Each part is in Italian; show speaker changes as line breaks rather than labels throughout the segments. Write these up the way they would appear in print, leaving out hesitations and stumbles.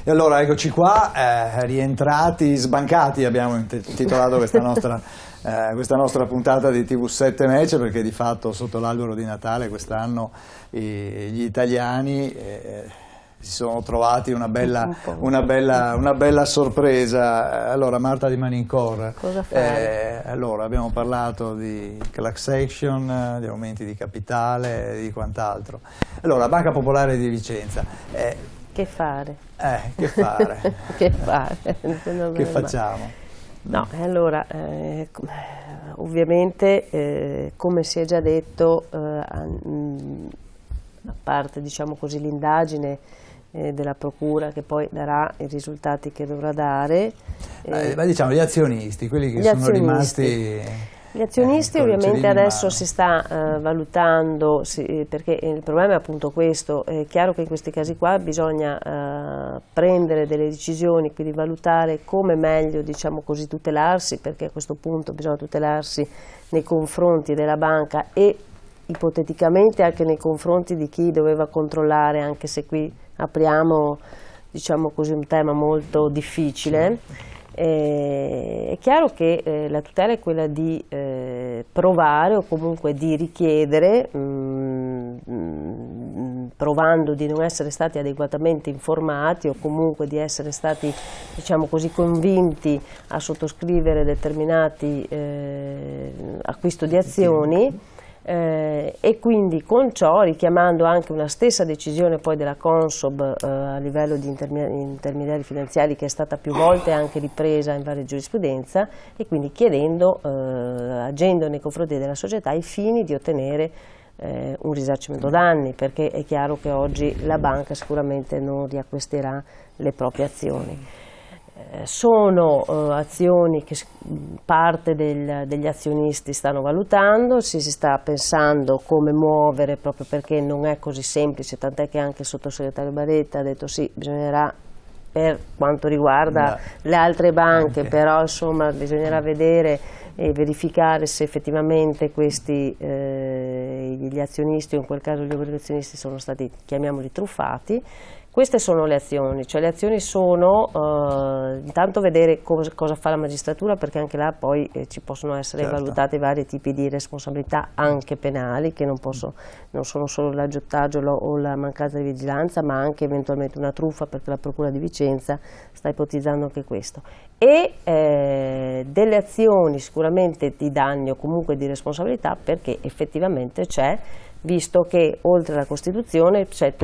E allora eccoci qua, rientrati sbancati, abbiamo intitolato questa nostra puntata di TV7 Match, perché di fatto sotto l'albero di Natale quest'anno gli italiani si sono trovati una bella sorpresa. Allora, Marta di Manincor,
cosa fare?
Allora, abbiamo parlato di class action, di aumenti di capitale, di quant'altro. Allora, Banca Popolare di Vicenza.
Che fare?
Che fare?
Che fare?
Che facciamo?
No, allora, ovviamente, come si è già detto, a parte, diciamo così, l'indagine della Procura che poi darà i risultati che dovrà dare.
Ma diciamo gli azionisti, quelli che sono rimasti...
Gli azionisti ovviamente adesso si sta valutando, perché il problema è appunto questo. È chiaro che in questi casi qua bisogna prendere delle decisioni, quindi valutare come meglio, diciamo così, tutelarsi, perché a questo punto bisogna tutelarsi nei confronti della banca e ipoteticamente anche nei confronti di chi doveva controllare, anche se qui apriamo, diciamo così, un tema molto difficile. È chiaro che la tutela è quella di provare o comunque di richiedere, provando di non essere stati adeguatamente informati o comunque di essere stati, diciamo così, convinti a sottoscrivere determinati acquisto di azioni. E quindi con ciò, richiamando anche una stessa decisione poi della Consob a livello di intermediari finanziari, che è stata più volte anche ripresa in varie giurisprudenza, e quindi chiedendo, agendo nei confronti della società ai fini di ottenere un risarcimento danni, perché è chiaro che oggi la banca sicuramente non riacquisterà le proprie azioni. Sono azioni che parte degli azionisti stanno valutando, si sta pensando come muovere, proprio perché non è così semplice, tant'è che anche il sottosegretario Baretta ha detto sì, bisognerà, per quanto riguarda le altre banche, però insomma bisognerà vedere e verificare se effettivamente questi gli azionisti, o in quel caso gli obbligazionisti, sono stati, chiamiamoli, truffati. Queste sono le azioni, cioè le azioni sono intanto vedere cosa fa la magistratura, perché anche là poi ci possono essere valutate vari tipi di responsabilità anche penali, che non sono solo l'aggiottaggio o la mancanza di vigilanza, ma anche eventualmente una truffa, perché la Procura di Vicenza sta ipotizzando anche questo. E delle azioni sicuramente di danni o comunque di responsabilità, perché effettivamente c'è, visto che oltre alla Costituzione c'è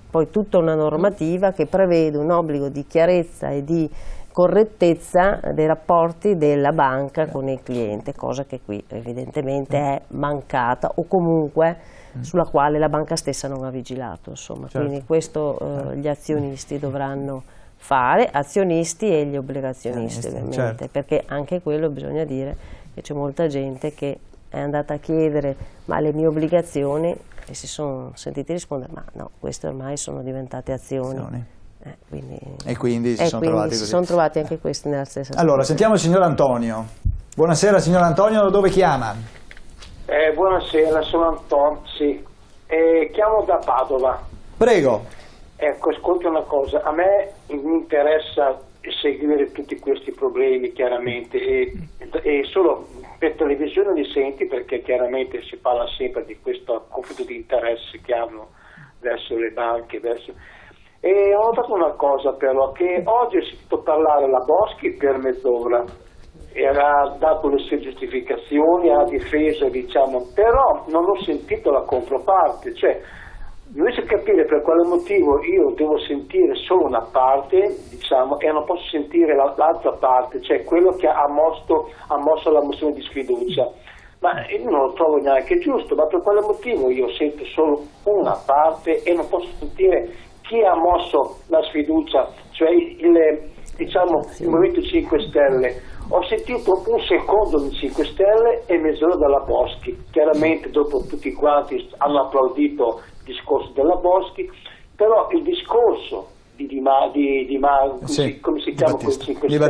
poi tutta una normativa che prevede un obbligo di chiarezza e di correttezza dei rapporti della banca con il cliente, cosa che qui evidentemente è mancata o comunque sulla quale la banca stessa non ha vigilato, insomma. Quindi questo gli azionisti dovranno fare, azionisti e gli obbligazionisti ovviamente, perché anche quello bisogna dire che c'è molta gente che è andata a chiedere ma le mie obbligazioni, e si sono sentiti rispondere ma no, queste ormai sono diventate azioni.
Quindi si
sono trovati anche questi nella stessa situazione.
Allora, sentiamo il signor Antonio. Buonasera signor Antonio, da dove chiama?
Buonasera, sono Antonio, sì. Chiamo da Padova.
Prego.
Ecco, ascolta una cosa, a me mi interessa seguire tutti questi problemi chiaramente e solo per televisione li senti, perché chiaramente si parla sempre di questo conflitto di interessi che hanno verso le banche, e ho notato una cosa però, che oggi ho sentito parlare la Boschi per mezz'ora e ha dato le sue giustificazioni, ha difeso, diciamo, però non ho sentito la controparte, cioè non riesco a capire per quale motivo io devo sentire solo una parte, diciamo, e non posso sentire l'altra parte, cioè quello che ha mosso la mozione di sfiducia. Ma io non lo trovo neanche giusto, ma per quale motivo io sento solo una parte e non posso sentire chi ha mosso la sfiducia, cioè il Movimento 5 Stelle. Ho sentito un secondo del 5 Stelle e mezz'ora dalla Boschi. Chiaramente dopo tutti quanti hanno applaudito il discorso della Boschi, però il discorso come si chiama quel 5 Stelle?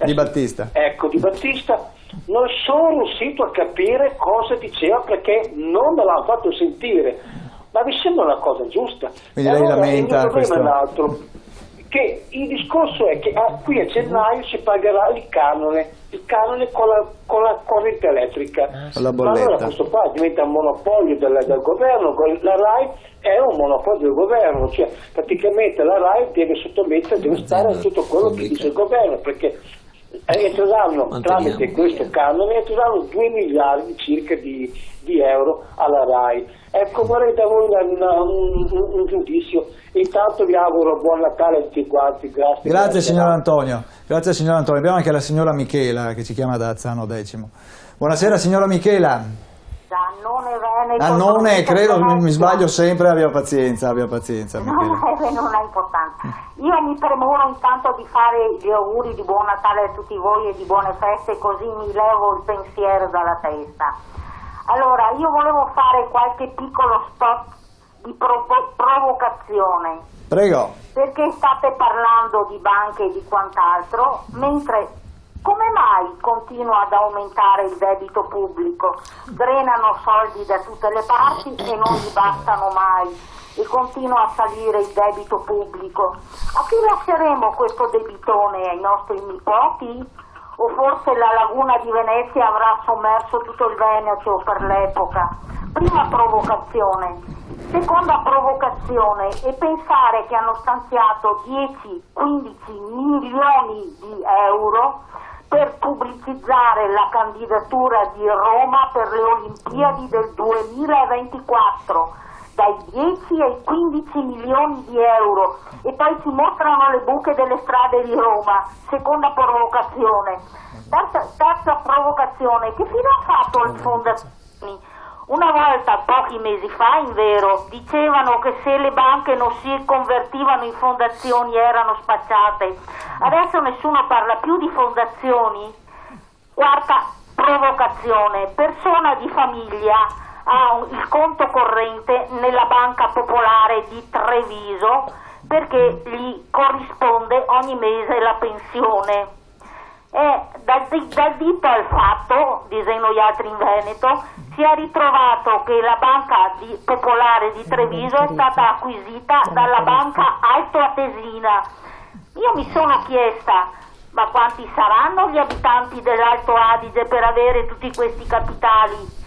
Di Battista.
Ecco, Di Battista, non sono riuscito a capire cosa diceva, perché non me l'hanno fatto sentire, ma mi sembra una cosa giusta.
Quindi
allora,
lei lamenta
il mio problema
questo...
è un altro, che il discorso è che qui a gennaio si pagherà il canone con la corrente elettrica.
La
ma allora questo qua diventa un monopolio del governo. La RAI è un monopolio del governo, cioè praticamente la RAI deve stare a tutto quello che dice il governo, perché entreranno tramite questo canone 2 miliardi circa di euro alla RAI. Ecco, vorrei da voi un giudizio. Intanto vi auguro buon Natale a tutti quanti.
Grazie signor Antonio. Grazie signor Antonio. Abbiamo anche la signora Michela che ci chiama da Azzano X. Buonasera signora Michela.
Da Annone Veneto.
Annone, credo, mi sbaglio sempre, abbia pazienza Michela.
Non ha importanza. Io mi premuro intanto di fare gli auguri di buon Natale a tutti voi e di buone feste, così mi levo il pensiero dalla testa. Allora, io volevo fare qualche piccolo spot di provocazione.
Prego.
Perché state parlando di banche e di quant'altro, mentre come mai continua ad aumentare il debito pubblico? Drenano soldi da tutte le parti e non gli bastano mai e continua a salire il debito pubblico. A chi lasceremo questo debitone? Ai nostri nipoti? O forse la laguna di Venezia avrà sommerso tutto il Veneto per l'epoca? Prima provocazione. Seconda provocazione è pensare che hanno stanziato 10-15 milioni di euro per pubblicizzare la candidatura di Roma per le Olimpiadi del 2024. Dai 10 ai 15 milioni di euro, e poi si mostrano le buche delle strade di Roma. Seconda provocazione. Terza provocazione, che fine ha fatto le fondazioni? Una volta, pochi mesi fa, invero, dicevano che se le banche non si convertivano in fondazioni erano spacciate. Adesso nessuno parla più di fondazioni. Quarta provocazione, persona di famiglia ha il conto corrente nella Banca Popolare di Treviso perché gli corrisponde ogni mese la pensione. Dal dito al fatto, dicono gli altri in Veneto, si è ritrovato che la Banca Popolare di Treviso è stata acquisita dalla Banca Altoatesina. Io mi sono chiesta, ma quanti saranno gli abitanti dell'Alto Adige per avere tutti questi capitali?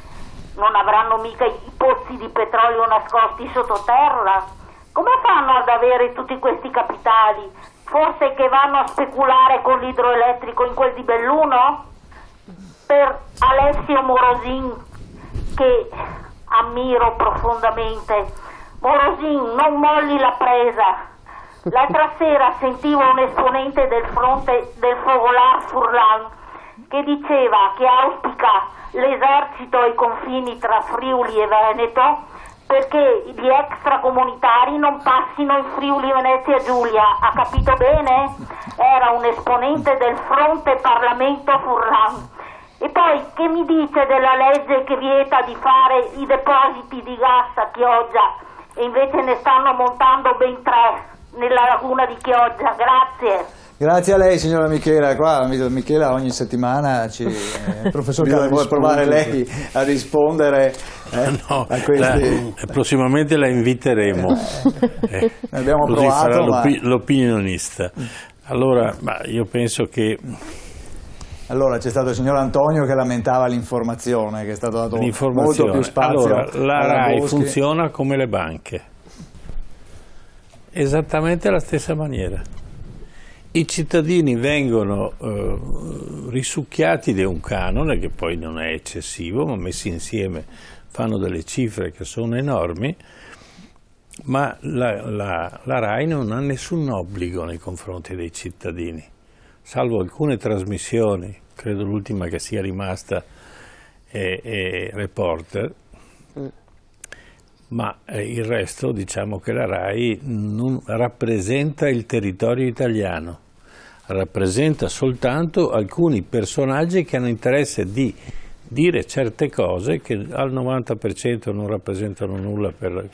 Non avranno mica i pozzi di petrolio nascosti sottoterra? Come fanno ad avere tutti questi capitali? Forse che vanno a speculare con l'idroelettrico in quel di Belluno? Per Alessio Morosin, che ammiro profondamente. Morosin, non molli la presa. L'altra sera sentivo un esponente del fronte del Fogolar Furlan che diceva che auspica l'esercito ai confini tra Friuli e Veneto perché gli extracomunitari non passino in Friuli Venezia Giulia. Ha capito bene? Era un esponente del fronte Parlamento Furlan. E poi che mi dice della legge che vieta di fare i depositi di gas a Chioggia e invece ne stanno montando ben 3 nella laguna di Chioggia? Grazie.
Grazie a lei signora Michela. Qua Michela ogni settimana il professor Calvo vuole provare lei a rispondere
no,
a questi.
Prossimamente la inviteremo.
Abbiamo
così
provato,
farà l'opinionista. Allora, io penso che
allora c'è stato il signor Antonio che lamentava l'informazione, che è stato dato molto più spazio.
Allora, la RAI
Boschi.
funziona come le banche, esattamente alla stessa maniera. I cittadini vengono risucchiati di un canone che poi non è eccessivo, ma messi insieme fanno delle cifre che sono enormi, ma la RAI non ha nessun obbligo nei confronti dei cittadini, salvo alcune trasmissioni, credo l'ultima che sia rimasta è Reporter, ma il resto diciamo che la RAI non rappresenta il territorio italiano, rappresenta soltanto alcuni personaggi che hanno interesse di dire certe cose che al 90% non rappresentano nulla per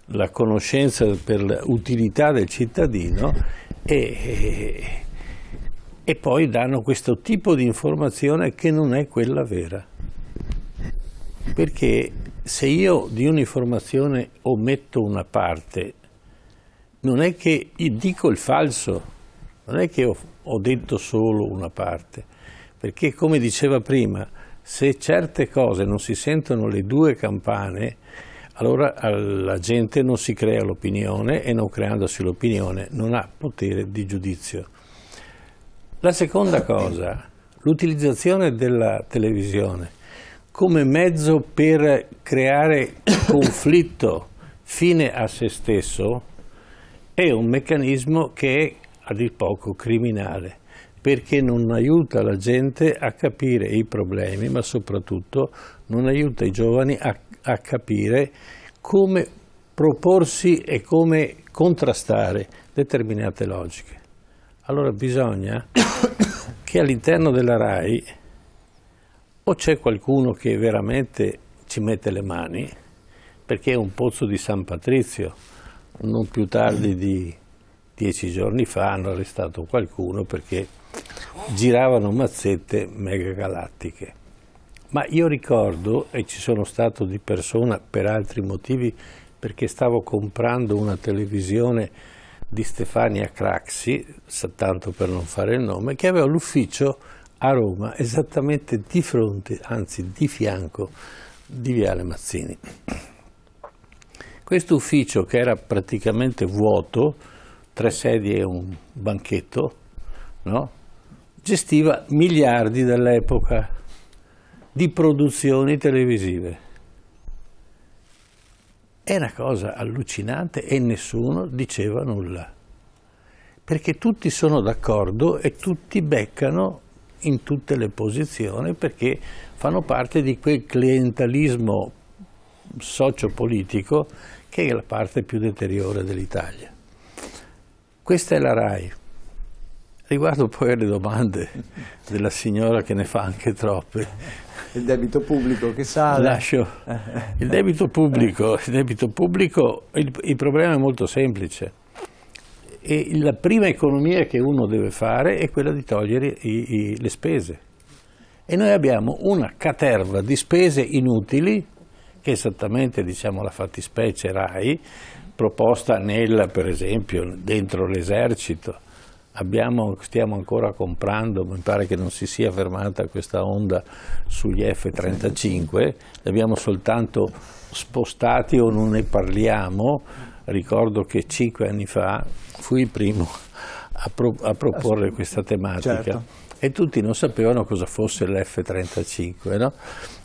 la conoscenza, per l'utilità del cittadino e poi danno questo tipo di informazione che non è quella vera. Perché se io di un'informazione ometto una parte non è che dico il falso, non è che ho detto solo una parte, perché come diceva prima, se certe cose non si sentono le due campane, allora la gente non si crea l'opinione e non creandosi l'opinione non ha potere di giudizio. La seconda cosa, l'utilizzazione della televisione come mezzo per creare conflitto fine a se stesso è un meccanismo che è a dir poco criminale, perché non aiuta la gente a capire i problemi, ma soprattutto non aiuta i giovani a capire come proporsi e come contrastare determinate logiche. Allora bisogna che all'interno della RAI o c'è qualcuno che veramente ci mette le mani, perché è un pozzo di San Patrizio. Non più tardi di 10 giorni fa hanno arrestato qualcuno perché giravano mazzette megagalattiche. Ma io ricordo, e ci sono stato di persona per altri motivi, perché stavo comprando una televisione di Stefania Craxi, tanto per non fare il nome, che aveva l'ufficio a Roma, esattamente di fronte, anzi di fianco, di Viale Mazzini. Questo ufficio, che era praticamente vuoto, 3 sedie e un banchetto, no? Gestiva miliardi dall'epoca di produzioni televisive. È una cosa allucinante e nessuno diceva nulla, perché tutti sono d'accordo e tutti beccano in tutte le posizioni, perché fanno parte di quel clientelismo sociopolitico che è la parte più deteriore dell'Italia. Questa è la RAI. Riguardo poi alle domande della signora, che ne fa anche troppe.
Il debito pubblico che sale.
Lascio. Il debito pubblico, il problema è molto semplice. E la prima economia che uno deve fare è quella di togliere le spese. E noi abbiamo una caterva di spese inutili, che è esattamente, diciamo, la fattispecie RAI, proposta per esempio, dentro l'esercito. Stiamo ancora comprando, mi pare che non si sia fermata questa onda sugli F-35, li abbiamo soltanto spostati o non ne parliamo. Ricordo che 5 anni fa fui il primo a proporre questa tematica, certo. E tutti non sapevano cosa fosse l'F-35, no?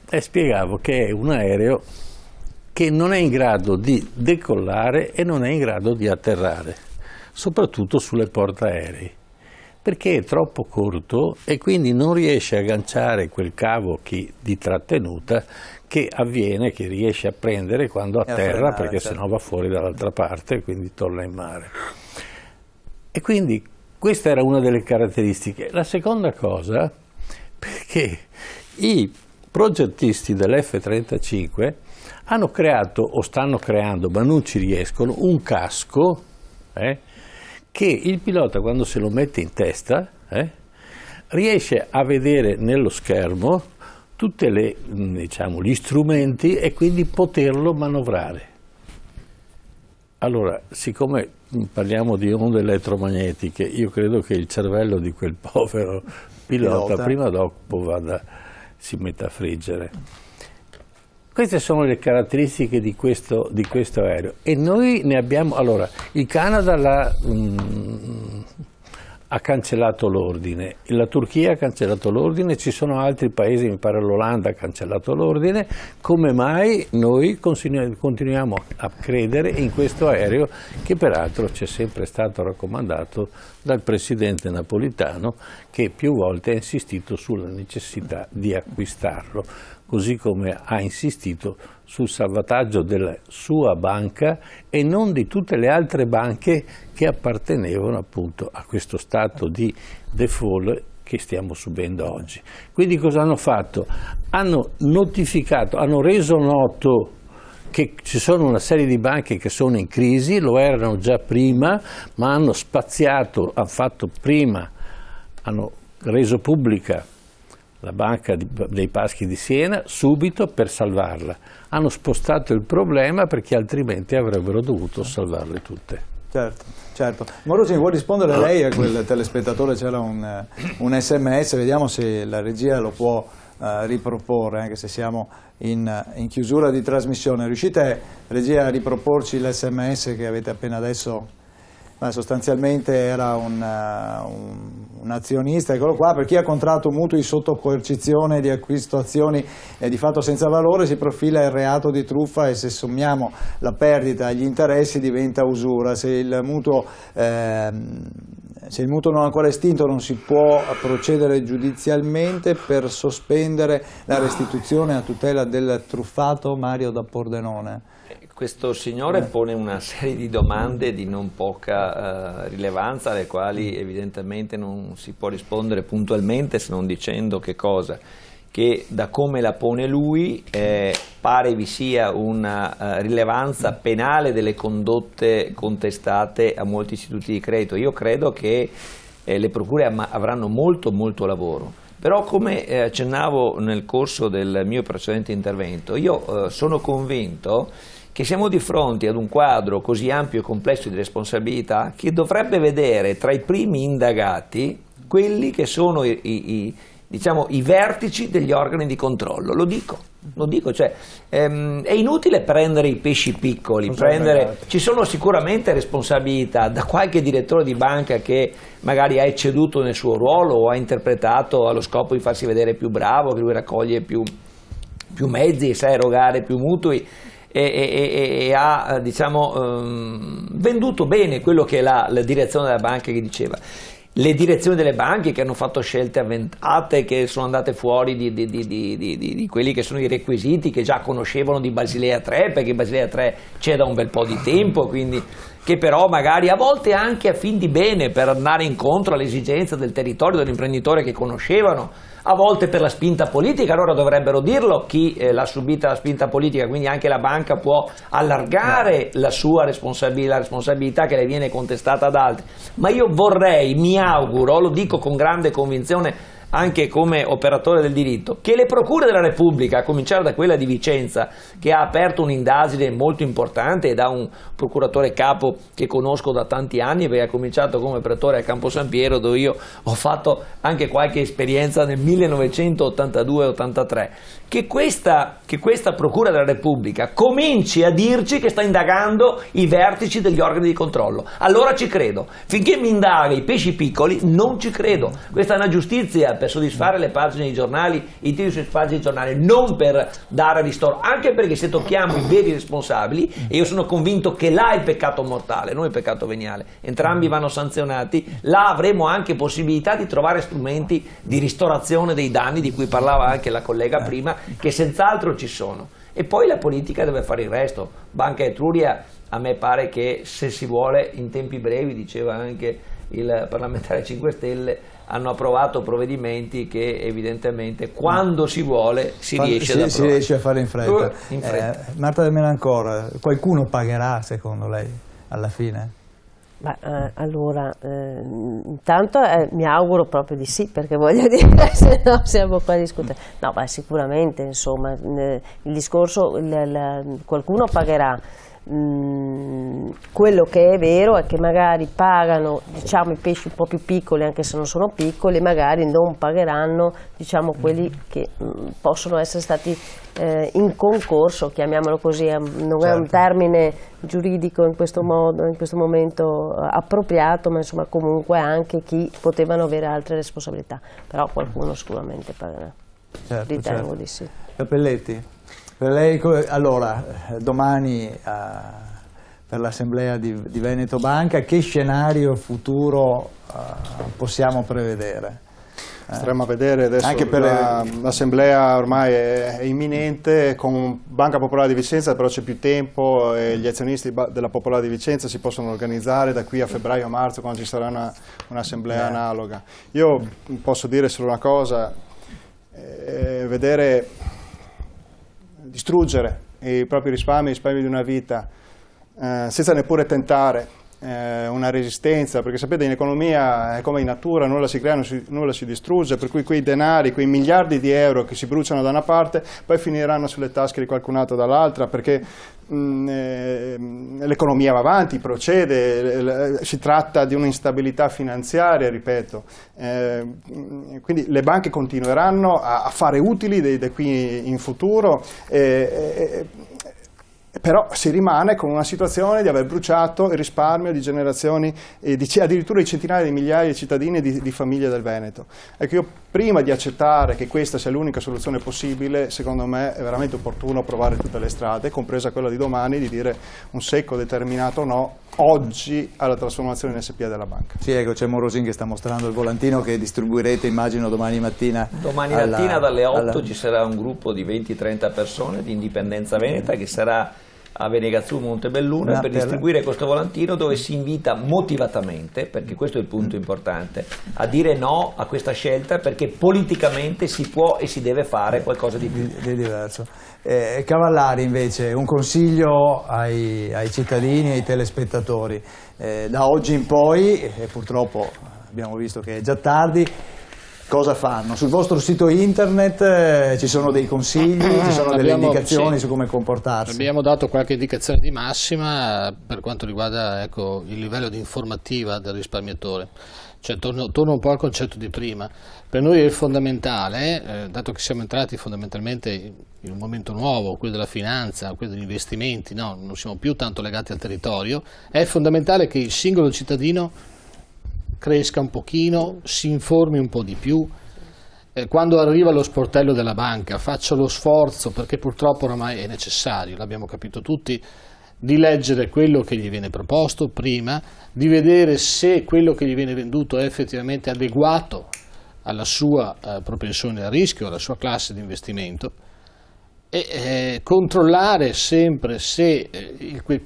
E spiegavo che è un aereo che non è in grado di decollare e non è in grado di atterrare, soprattutto sulle portaerei, perché è troppo corto e quindi non riesce a agganciare quel cavo di trattenuta che avviene, che riesce a prendere quando atterra, perché sennò va fuori dall'altra parte e quindi torna in mare. E quindi questa era una delle caratteristiche. La seconda cosa, perché i progettisti dell'F-35 hanno creato, o stanno creando, ma non ci riescono, un casco che il pilota, quando se lo mette in testa, riesce a vedere nello schermo tutti gli strumenti e quindi poterlo manovrare. Allora, siccome parliamo di onde elettromagnetiche, io credo che il cervello di quel povero pilota prima o dopo si metta a friggere. Queste sono le caratteristiche di questo aereo e noi ne abbiamo. Allora, il Canada ha cancellato l'ordine, la Turchia ha cancellato l'ordine, ci sono altri paesi, mi pare l'Olanda ha cancellato l'ordine. Come mai noi continuiamo a credere in questo aereo, che peraltro ci è sempre stato raccomandato dal presidente Napolitano, che più volte ha insistito sulla necessità di acquistarlo, così come ha insistito sul salvataggio della sua banca e non di tutte le altre banche che appartenevano appunto a questo stato di default che stiamo subendo oggi. Quindi cosa hanno fatto? Hanno notificato, hanno reso noto che ci sono una serie di banche che sono in crisi, lo erano già prima, ma hanno spaziato, hanno reso pubblica la banca dei Paschi di Siena subito per salvarla. Hanno spostato il problema perché altrimenti avrebbero dovuto salvarle tutte.
Certo, certo. Morosini, vuoi rispondere lei a quel telespettatore? C'era un SMS, vediamo se la regia lo può riproporre, anche se siamo in chiusura di trasmissione. Riuscite, regia, a riproporci l'SMS che avete appena adesso? Ma sostanzialmente era un azionista, eccolo qua: per chi ha contratto mutui sotto coercizione di acquisto azioni di fatto senza valore si profila il reato di truffa, e se sommiamo la perdita agli interessi diventa usura. Se il mutuo non è ancora estinto non si può procedere giudizialmente per sospendere la restituzione a tutela del truffato. Mario da Pordenone.
Questo signore pone una serie di domande di non poca rilevanza, alle quali evidentemente non si può rispondere puntualmente, se non dicendo che cosa? Che da come la pone lui pare vi sia una rilevanza penale delle condotte contestate a molti istituti di credito. Io credo che le procure avranno molto lavoro. Però, come accennavo nel corso del mio precedente intervento, io sono convinto che siamo di fronte ad un quadro così ampio e complesso di responsabilità che dovrebbe vedere tra i primi indagati quelli che sono i vertici degli organi di controllo. Lo dico, cioè, è inutile prendere i pesci piccoli, ci sono sicuramente responsabilità da qualche direttore di banca che magari ha ecceduto nel suo ruolo o ha interpretato allo scopo di farsi vedere più bravo, che lui raccoglie più mezzi e sa erogare più mutui, e ha venduto bene quello che è la direzione della banca che diceva. Le direzioni delle banche che hanno fatto scelte avventate, che sono andate fuori di quelli che sono i requisiti che già conoscevano di Basilea 3, perché Basilea 3 c'è da un bel po' di tempo, quindi che però magari a volte anche a fin di bene, per andare incontro alle esigenze del territorio, dell'imprenditore che conoscevano, a volte per la spinta politica. Allora dovrebbero dirlo chi l'ha subita la spinta politica, quindi anche la banca può allargare la sua responsabilità che le viene contestata ad altri. Ma io vorrei, mi auguro, lo dico con grande convinzione anche come operatore del diritto, che le procure della Repubblica, a cominciare da quella di Vicenza, che ha aperto un'indagine molto importante, e da un procuratore capo che conosco da tanti anni, perché ha cominciato come operatore a Campo San Piero, dove io ho fatto anche qualche esperienza nel 1982-83, che questa procura della Repubblica cominci a dirci che sta indagando i vertici degli organi di controllo. Allora ci credo. Finché mi indaga i pesci piccoli non ci credo. Questa è una giustizia per soddisfare le pagine dei giornali, i titoli sulle pagine dei giornali, non per dare ristoro, anche perché se tocchiamo i veri responsabili, e io sono convinto che là è il peccato mortale, non il peccato veniale, entrambi vanno sanzionati, là avremo anche possibilità di trovare strumenti di ristorazione dei danni di cui parlava anche la collega prima, che senz'altro ci sono. E poi la politica deve fare il resto. Banca Etruria, a me pare che se si vuole in tempi brevi, diceva anche il parlamentare 5 Stelle, hanno approvato provvedimenti che evidentemente quando si vuole si riesce ad approvare. Si
riesce a fare in fretta. Marta Del Menancora, qualcuno pagherà secondo lei alla fine?
Allora, intanto mi auguro proprio di sì, perché voglio dire, se no siamo qua a discutere. No, sicuramente, insomma, il discorso, qualcuno pagherà. Quello che è vero è che magari pagano, diciamo, i pesci un po' più piccoli, anche se non sono piccoli, magari non pagheranno, diciamo, quelli che possono essere stati in concorso, chiamiamolo così, non è un termine giuridico in questo momento appropriato, ma insomma comunque anche chi potevano avere altre responsabilità, però qualcuno sicuramente pagherà. Ritengo di sì.
Cappelletti? Per lei, allora, domani per l'assemblea di Veneto Banca, che scenario futuro possiamo prevedere?
Staremo a vedere adesso. Anche per l'assemblea ormai è imminente, con Banca Popolare di Vicenza però c'è più tempo e gli azionisti della Popolare di Vicenza si possono organizzare da qui a febbraio-marzo, quando ci sarà un'assemblea analoga. Io posso dire solo una cosa, vedere distruggere i propri risparmi di una vita senza neppure tentare una resistenza, perché sapete in economia è come in natura, nulla si crea, nulla si distrugge, per cui quei denari, quei miliardi di euro che si bruciano da una parte poi finiranno sulle tasche di qualcun altro dall'altra, perché l'economia va avanti, procede, si tratta di un'instabilità finanziaria, ripeto, quindi le banche continueranno a fare utili da qui in futuro, però si rimane con una situazione di aver bruciato il risparmio di generazioni, addirittura di centinaia di migliaia di cittadini e di famiglie del Veneto. Ecco, io prima di accettare che questa sia l'unica soluzione possibile, secondo me è veramente opportuno provare tutte le strade, compresa quella di domani, di dire un secco determinato no oggi alla trasformazione in SpA della banca.
Sì, ecco, c'è Morosin che sta mostrando il volantino che distribuirete, immagino, domani mattina.
Domani mattina dalle 8 ci sarà un gruppo di 20-30 persone di Indipendenza Veneta che sarà a Venegazzù Montebelluna per distribuire questo volantino, dove si invita motivatamente, perché questo è il punto importante, a dire no a questa scelta, perché politicamente si può e si deve fare qualcosa di più.
Di diverso. Cavallari invece, un consiglio ai cittadini e ai telespettatori. Da oggi in poi, purtroppo abbiamo visto che è già tardi, cosa fanno? Sul vostro sito internet ci sono dei consigli, ci sono delle indicazioni su come comportarsi?
Abbiamo dato qualche indicazione di massima per quanto riguarda, ecco, il livello di informativa del risparmiatore. Cioè, torno un po' al concetto di prima. Per noi è fondamentale, dato che siamo entrati fondamentalmente in un momento nuovo, quello della finanza, quello degli investimenti, no, non siamo più tanto legati al territorio, è fondamentale che il singolo cittadino cresca un pochino, si informi un po' di più, quando arriva allo sportello della banca faccia lo sforzo, perché purtroppo oramai è necessario, l'abbiamo capito tutti, di leggere quello che gli viene proposto prima, di vedere se quello che gli viene venduto è effettivamente adeguato alla sua propensione a rischio, alla sua classe di investimento, e controllare sempre se quel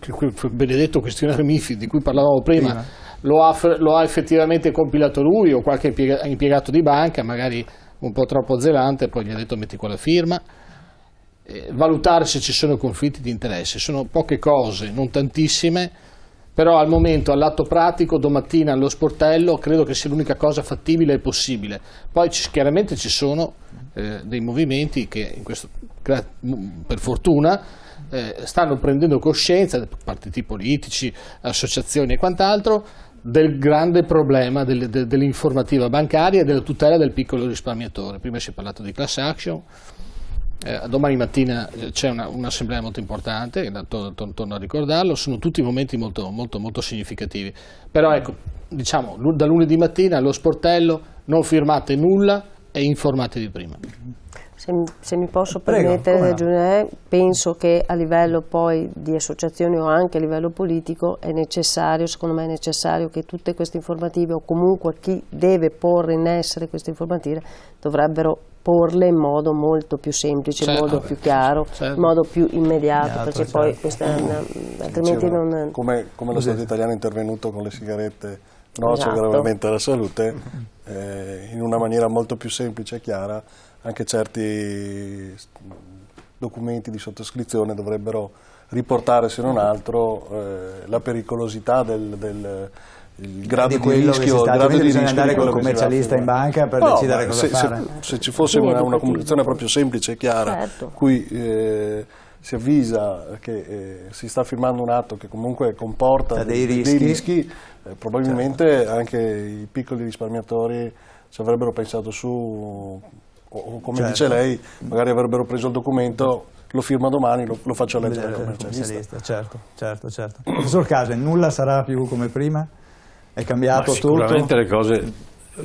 benedetto questionario MiFID di cui parlavamo prima lo ha effettivamente compilato lui o qualche impiegato di banca, magari un po' troppo zelante, poi gli ha detto metti qua la firma. Valutare se ci sono conflitti di interesse. Sono poche cose, non tantissime, però al momento, all'atto pratico, domattina allo sportello, credo che sia l'unica cosa fattibile e possibile. Poi chiaramente ci sono dei movimenti che in questo, per fortuna, stanno prendendo coscienza, partiti politici, associazioni e quant'altro, del grande problema dell'informativa bancaria e della tutela del piccolo risparmiatore. Prima si è parlato di class action, domani mattina c'è un'assemblea molto importante, torno a ricordarlo, sono tutti momenti molto, molto, molto significativi. Però ecco, diciamo, da lunedì mattina allo sportello non firmate nulla e informatevi prima.
Se mi posso permettere di aggiungere, penso che a livello poi di associazioni o anche a livello politico è necessario, secondo me è necessario che tutte queste informative, o comunque chi deve porre in essere queste informative, dovrebbero porle in modo molto più semplice, in modo più chiaro, in modo più immediato, perché poi questa altrimenti non...
Come lo Stato italiano è intervenuto con le sigarette nocive gravemente alla salute, in una maniera molto più semplice e chiara, anche certi documenti di sottoscrizione dovrebbero riportare, se non altro, la pericolosità del grado di rischio.
Bisogna andare col commercialista in banca per decidere cosa fare.
Se ci fosse una comunicazione proprio semplice e chiara, cui si avvisa che si sta firmando un atto che comunque comporta dei rischi, probabilmente anche i piccoli risparmiatori ci avrebbero pensato su, o come dice lei, magari avrebbero preso il documento, lo firma domani, lo faccio leggere al commercialista.
Certo. Professor Caslen, nulla sarà più come prima? È cambiato tutto?
Sicuramente le cose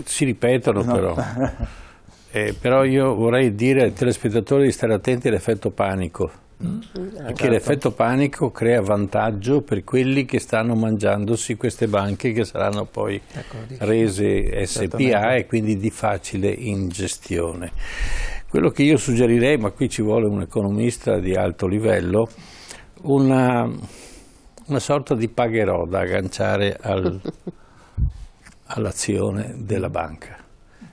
si ripetono, però io vorrei dire ai telespettatori di stare attenti all'effetto panico, perché l'effetto panico crea vantaggio per quelli che stanno mangiandosi queste banche che saranno poi rese SpA e quindi di facile ingestione. Quello che io suggerirei, ma qui ci vuole un economista di alto livello, una sorta di pagherò da agganciare all'azione della banca.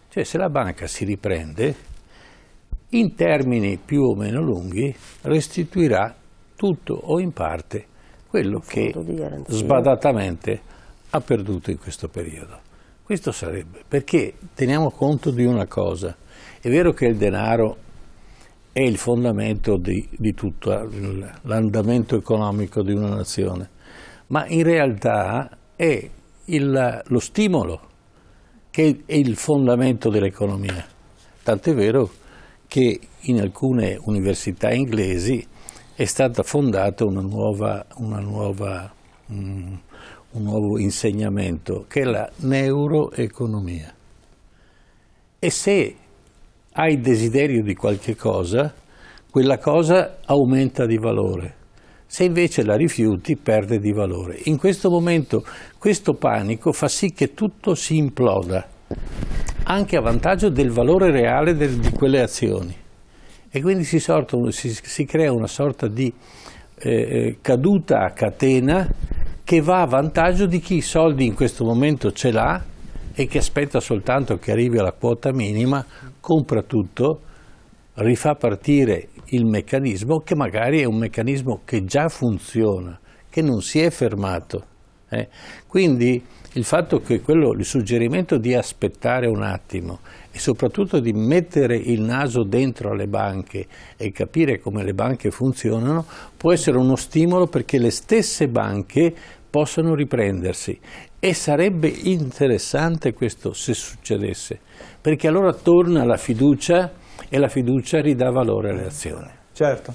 Cioè, se la banca si riprende, in termini più o meno lunghi, restituirà tutto o in parte quello che sbadatamente ha perduto in questo periodo. Questo sarebbe, perché teniamo conto di una cosa, è vero che il denaro è il fondamento di tutto l'andamento economico di una nazione, ma in realtà è lo stimolo che è il fondamento dell'economia. Tant'è vero che in alcune università inglesi è stata fondata un nuovo insegnamento che è la neuroeconomia. E se hai desiderio di qualche cosa, quella cosa aumenta di valore. Se invece la rifiuti, perde di valore. In questo momento questo panico fa sì che tutto si imploda, anche a vantaggio del valore reale di quelle azioni. E quindi si crea una sorta di caduta a catena che va a vantaggio di chi i soldi in questo momento ce l'ha e che aspetta soltanto che arrivi alla quota minima, compra tutto, rifà partire il meccanismo, che magari è un meccanismo che già funziona, che non si è fermato. Quindi il fatto che il suggerimento di aspettare un attimo e soprattutto di mettere il naso dentro alle banche e capire come le banche funzionano può essere uno stimolo perché le stesse banche possano riprendersi. E sarebbe interessante questo se succedesse, perché allora torna la fiducia e la fiducia ridà valore alle azioni.
Certo,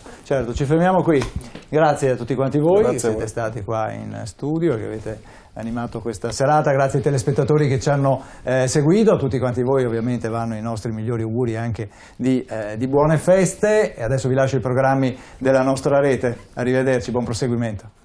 ci fermiamo qui. Grazie a tutti quanti voi che siete stati qua in studio, che avete animato questa serata, grazie ai telespettatori che ci hanno seguito, a tutti quanti voi ovviamente vanno i nostri migliori auguri anche di buone feste e adesso vi lascio i programmi della nostra rete. Arrivederci, buon proseguimento.